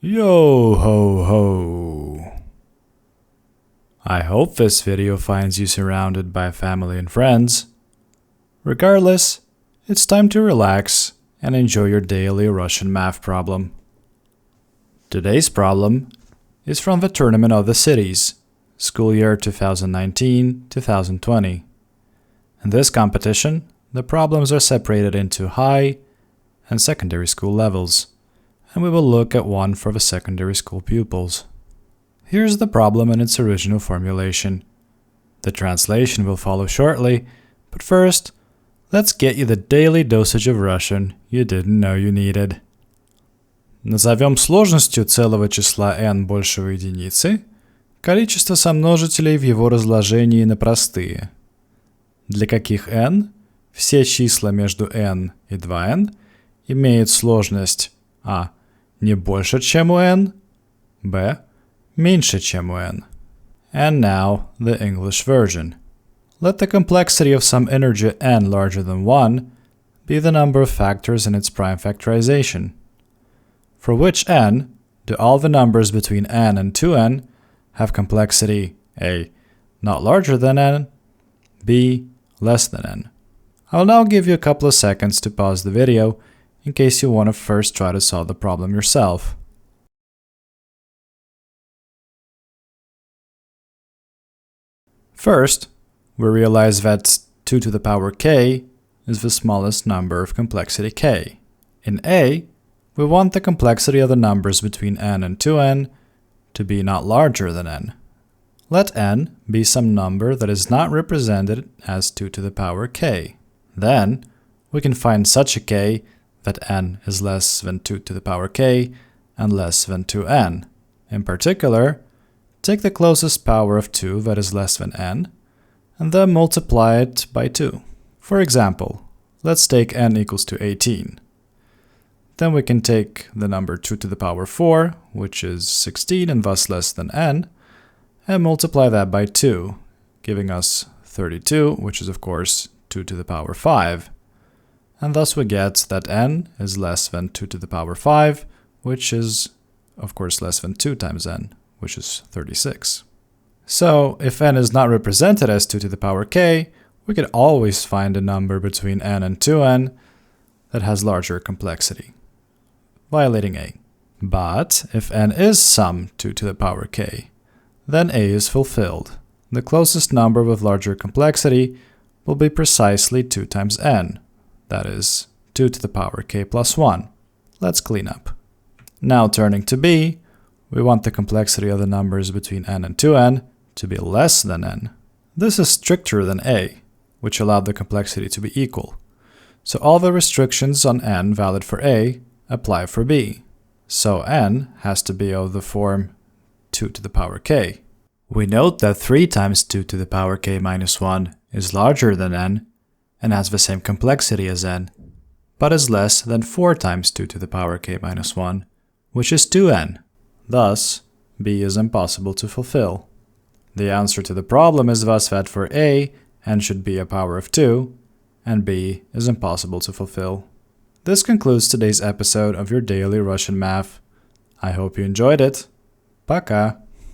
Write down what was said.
Yo ho ho! I hope this video finds you surrounded by family and friends. Regardless, it's time to relax and enjoy your daily Russian math problem. Today's problem is from the Tournament of the Cities, school year 2019-2020. In this competition, the problems are separated into high and secondary school levels, and we will look at one for the secondary school pupils. Here's the problem in its original formulation. The translation will follow shortly, but first, let's get you the daily dosage of Russian you didn't know you needed. Назовем сложностью целого числа n большего единицы количество сомножителей в его разложении на простые. Для каких n все числа между n и 2n имеют сложность а. Не больше, чем у n, b. Меньше, чем у n. And now, the English version. Let the complexity of some integer n larger than 1 be the number of factors in its prime factorization. For which n do all the numbers between n and 2n have complexity a. Not larger than n, b. Less than n. I'll now give you a couple of seconds to pause the video in case you want to first try to solve the problem yourself. First, we realize that 2 to the power k is the smallest number of complexity k. In A, we want the complexity of the numbers between n and 2n to be not larger than n. Let n be some number that is not represented as 2 to the power k. Then, we can find such a k that n is less than 2 to the power k and less than 2n. In particular, take the closest power of 2 that is less than n, and then multiply it by 2. For example, let's take n equals to 18. Then we can take the number 2 to the power 4, which is 16 and thus less than n, and multiply that by 2, giving us 32, which is of course 2 to the power 5. And thus we get that n is less than 2 to the power 5, which is of course less than 2 times n, which is 36. So, if n is not represented as 2 to the power k, we could always find a number between n and 2n that has larger complexity, violating a. But, if n is some 2 to the power k, then a is fulfilled. The closest number with larger complexity will be precisely 2 times n, that is, 2 to the power k plus 1. Let's clean up. Now turning to b, we want the complexity of the numbers between n and 2n to be less than n. This is stricter than a, which allowed the complexity to be equal. So all the restrictions on n valid for a apply for b. So n has to be of the form 2 to the power k. We note that 3 times 2 to the power k minus 1 is larger than n and has the same complexity as n, but is less than 4 times 2 to the power k minus 1, which is 2n. Thus, b is impossible to fulfill. The answer to the problem is thus that for a, n should be a power of 2, and b is impossible to fulfill. This concludes today's episode of your daily Russian math. I hope you enjoyed it. Пока!